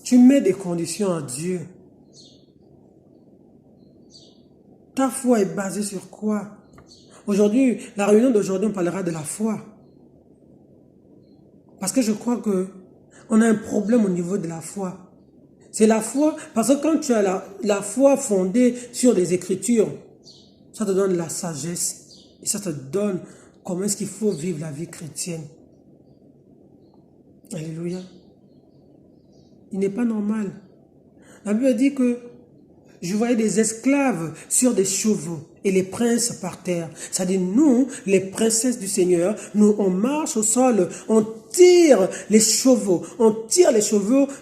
Tu mets des conditions à Dieu. Ta foi est basée sur quoi? Aujourd'hui, la réunion d'aujourd'hui, on parlera de la foi. Parce que je crois que on a un problème au niveau de la foi. C'est la foi, parce que quand tu as la foi fondée sur les Écritures, ça te donne la sagesse et ça te donne comment est-ce qu'il faut vivre la vie chrétienne. Alléluia. Il n'est pas normal. La Bible dit que je voyais des esclaves sur des chevaux et les princes par terre. C'est-à-dire nous, les princesses du Seigneur, nous on marche au sol, on tire les chevaux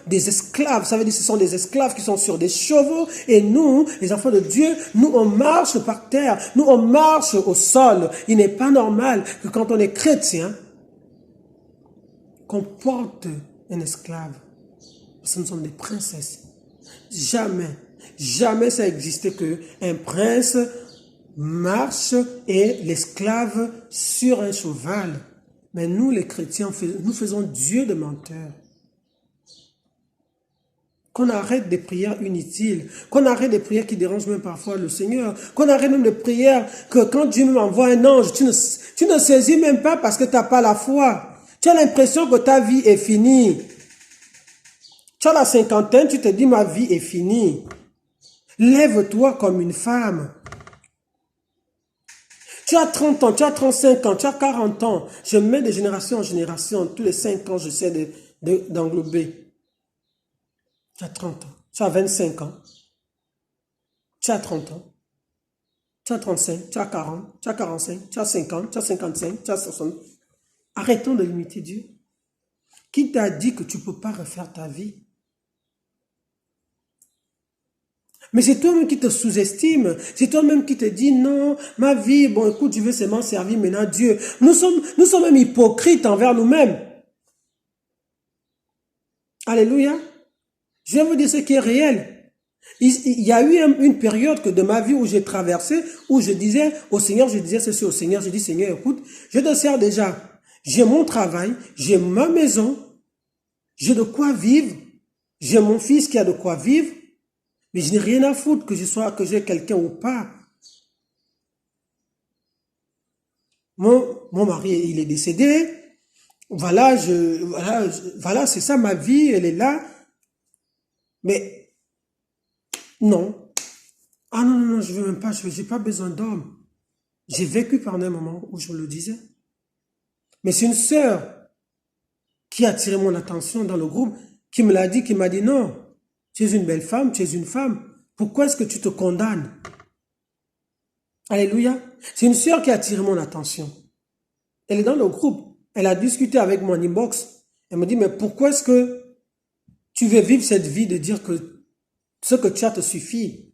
des esclaves. Ça veut dire que ce sont des esclaves qui sont sur des chevaux et nous, les enfants de Dieu, nous on marche par terre, nous on marche au sol. Il n'est pas normal que quand on est chrétien, qu'on porte un esclave. Parce que nous sommes des princesses. Jamais ça existait qu'un prince marche et l'esclave sur un cheval. Mais nous, les chrétiens, nous faisons Dieu de menteur. Qu'on arrête des prières inutiles, qu'on arrête des prières qui dérangent même parfois le Seigneur, qu'on arrête même des prières que quand Dieu m'envoie un ange, tu ne saisis même pas parce que tu n'as pas la foi. Tu as l'impression que ta vie est finie. Tu as la cinquantaine, tu te dis ma vie est finie. Lève-toi comme une femme. Tu as 30 ans, tu as 35 ans, tu as 40 ans. Je mets de génération en génération. Tous les 5 ans, j'essaie d'englober. Tu as 30 ans, tu as 25 ans, tu as 30 ans, tu as 35, tu as 40, tu as 45, tu as 50, tu as 55, tu as 60. Arrêtons de limiter Dieu. Qui t'a dit que tu ne peux pas refaire ta vie? Mais c'est toi-même qui te sous-estime. C'est toi-même qui te dis non, ma vie, bon écoute, je veux seulement servir maintenant Dieu. Nous sommes même hypocrites envers nous-mêmes. Alléluia. Je vais vous dire ce qui est réel. Il y a eu une période que de ma vie où j'ai traversé, où je disais au Seigneur, je disais ceci au Seigneur, je dis Seigneur, écoute, je te sers déjà. J'ai mon travail, j'ai ma maison, j'ai de quoi vivre, j'ai mon fils qui a de quoi vivre. Mais je n'ai rien à foutre que j'ai quelqu'un ou pas. Mon mari, il est décédé. Voilà, c'est ça ma vie, elle est là. Mais, non. Ah non, je veux même pas, j'ai pas besoin d'homme. J'ai vécu pendant un moment où je le disais. Mais c'est une sœur qui a attiré mon attention dans le groupe, qui me l'a dit, qui m'a dit non. Tu es une belle femme, tu es une femme. Pourquoi est-ce que tu te condamnes? Alléluia. C'est une sœur qui a attiré mon attention. Elle est dans le groupe. Elle a discuté avec mon inbox. Elle me dit, mais pourquoi est-ce que tu veux vivre cette vie de dire que ce que tu as te suffit?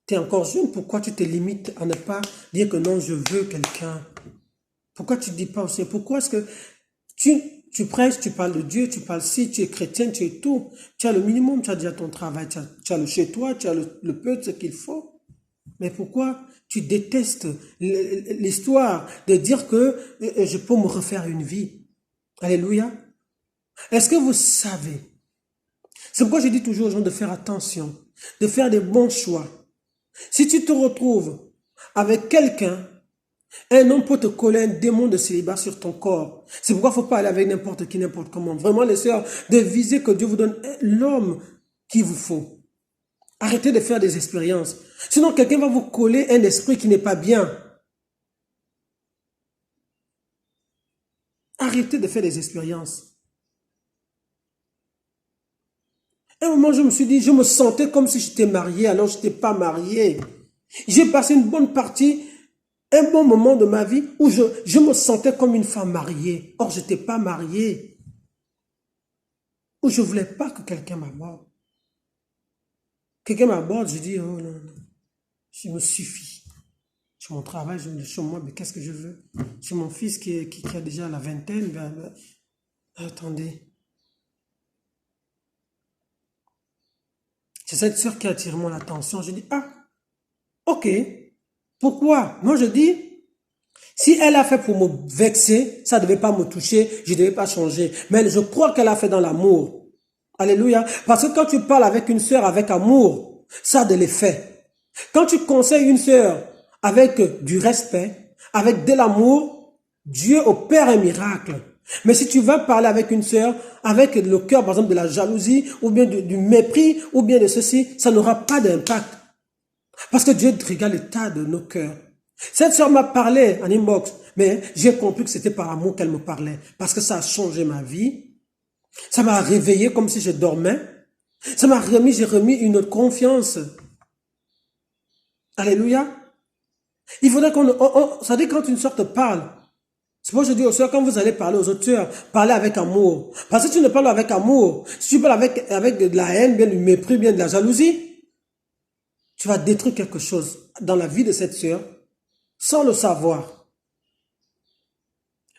Tu es encore jeune, pourquoi tu te limites à ne pas dire que non, je veux quelqu'un? Pourquoi tu ne dis pas aussi? Pourquoi est-ce que tu prêches, tu parles de Dieu, tu parles si tu es chrétien, tu es tout. Tu as le minimum, tu as déjà ton travail, tu as le chez toi, tu as le peu de ce qu'il faut. Mais pourquoi tu détestes l'histoire de dire que je peux me refaire une vie? Alléluia. Est-ce que vous savez? C'est pourquoi je dis toujours aux gens de faire attention, de faire des bons choix. Si tu te retrouves avec quelqu'un, un homme peut te coller un démon de célibat sur ton corps. C'est pourquoi il ne faut pas aller avec n'importe qui, n'importe comment. Vraiment, les sœurs, de viser que Dieu vous donne l'homme qu'il vous faut. Arrêtez de faire des expériences. Sinon, quelqu'un va vous coller un esprit qui n'est pas bien. Arrêtez de faire des expériences. À un moment, je me suis dit, je me sentais comme si j'étais marié, alors je n'étais pas marié. J'ai passé une bonne partie, un bon moment de ma vie où je me sentais comme une femme mariée. Or, je n'étais pas marié. Où je ne voulais pas que quelqu'un m'aborde. Quelqu'un m'aborde, je dis, oh non, je me suffis. Sur mon travail, je me dis, sur moi, mais qu'est-ce que je veux? Sur mon fils qui a déjà la vingtaine, attendez. C'est cette sœur qui a attiré mon attention. Je dis, ah, ok. Pourquoi? Moi, je dis, si elle a fait pour me vexer, ça ne devait pas me toucher, je ne devais pas changer. Mais je crois qu'elle a fait dans l'amour. Alléluia. Parce que quand tu parles avec une sœur avec amour, ça a de l'effet. Quand tu conseilles une sœur avec du respect, avec de l'amour, Dieu opère un miracle. Mais si tu vas parler avec une sœur, avec le cœur, par exemple, de la jalousie, ou bien du mépris, ou bien de ceci, ça n'aura pas d'impact. Parce que Dieu regarde l'état de nos cœurs. Cette sœur m'a parlé en inbox, mais j'ai compris que c'était par amour qu'elle me parlait. Parce que ça a changé ma vie. Ça m'a réveillé comme si je dormais. Ça m'a remis, j'ai remis une autre confiance. Alléluia. Il faudrait ça dit quand une sœur te parle. C'est pourquoi je dis aux sœurs, quand vous allez parler aux autres sœurs, parlez avec amour. Parce que tu ne parles avec amour. Si tu parles avec de la haine, bien du mépris, bien de la jalousie, tu vas détruire quelque chose dans la vie de cette sœur sans le savoir.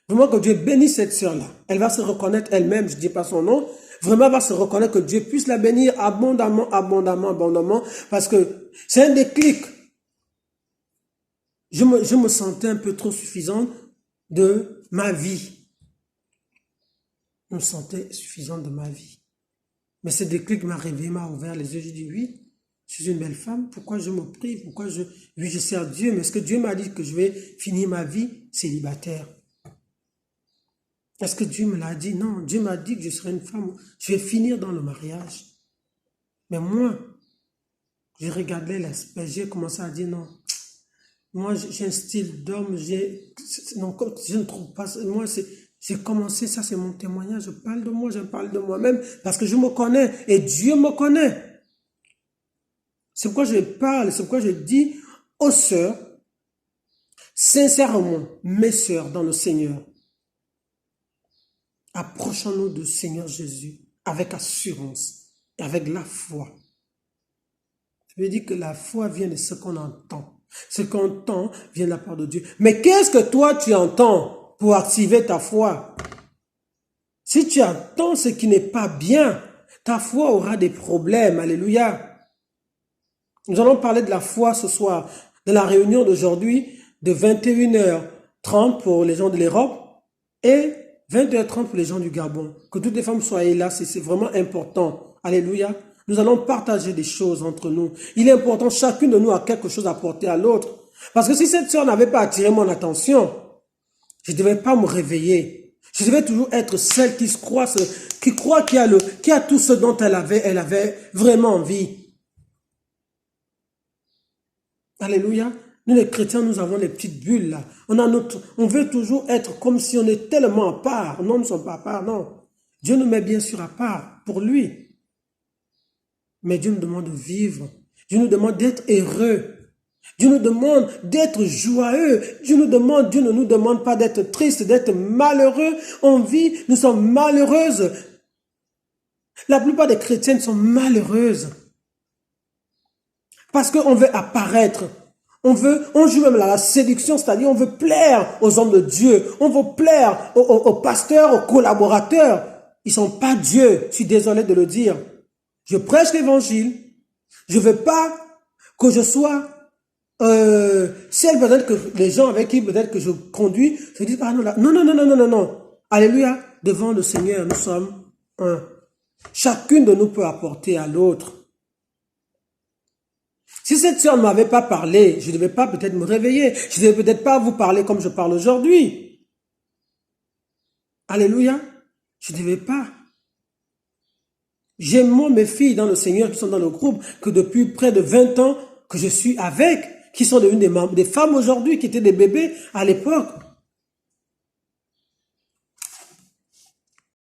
Vraiment que Dieu bénisse cette sœur-là. Elle va se reconnaître elle-même, je ne dis pas son nom. Vraiment, elle va se reconnaître que Dieu puisse la bénir abondamment, abondamment, abondamment. Parce que c'est un déclic. Je me sentais un peu trop suffisante de ma vie. Je me sentais suffisante de ma vie. Mais ce déclic m'a réveillé, m'a ouvert les yeux. J'ai dit oui, je suis une belle femme. Pourquoi je me prive? Oui, je sers Dieu. Mais est-ce que Dieu m'a dit que je vais finir ma vie célibataire? Est-ce que Dieu me l'a dit? Non, Dieu m'a dit que je serai une femme. Je vais finir dans le mariage. Mais moi, j'ai regardé l'aspect, j'ai commencé à dire non. Moi, j'ai un style d'homme, non, je ne trouve pas, moi, c'est commencé, ça c'est mon témoignage, je parle de moi, je parle de moi-même, parce que je me connais, et Dieu me connaît. C'est pourquoi je parle, c'est pourquoi je dis aux sœurs, sincèrement, mes sœurs dans le Seigneur, approchons-nous du Seigneur Jésus avec assurance et avec la foi. Je veux dire que la foi vient de ce qu'on entend. Ce qu'on entend vient de la part de Dieu. Mais qu'est-ce que toi tu entends pour activer ta foi? Si tu entends ce qui n'est pas bien, ta foi aura des problèmes. Alléluia. Nous allons parler de la foi ce soir, de la réunion d'aujourd'hui, de 21h30 pour les gens de l'Europe et 20h30 pour les gens du Gabon. Que toutes les femmes soient là, c'est vraiment important. Alléluia. Nous allons partager des choses entre nous. Il est important, chacune de nous a quelque chose à apporter à l'autre. Parce que si cette sœur n'avait pas attiré mon attention, je ne devais pas me réveiller. Je devais toujours être celle qui croit qui a tout ce dont elle avait vraiment envie. Alléluia. Nous les chrétiens, nous avons les petites bulles là. On veut toujours être comme si on est tellement à part. Non, nous ne sommes pas à part, non. Dieu nous met bien sûr à part pour lui. Mais Dieu nous demande de vivre. Dieu nous demande d'être heureux. Dieu nous demande d'être joyeux. Dieu ne nous demande pas d'être triste, d'être malheureux. On vit, nous sommes malheureuses. La plupart des chrétiennes sont malheureuses. Parce qu'on veut apparaître. On joue même à la séduction, c'est-à-dire on veut plaire aux hommes de Dieu. On veut plaire aux pasteurs, aux collaborateurs. Ils ne sont pas Dieu. Je suis désolé de le dire. Je prêche l'évangile. Je veux pas que je sois celle peut-être que les gens avec qui peut-être que je conduis se disent ah non là non. Alléluia. Devant le Seigneur, nous sommes un. Chacune de nous peut apporter à l'autre. Si cette sœur ne m'avait pas parlé, je ne devais pas peut-être me réveiller. Je ne devais peut-être pas vous parler comme je parle aujourd'hui. Alléluia. Je ne devais pas. J'aime mes filles dans le Seigneur qui sont dans le groupe, que depuis près de 20 ans que je suis avec, qui sont devenues des femmes aujourd'hui, qui étaient des bébés à l'époque.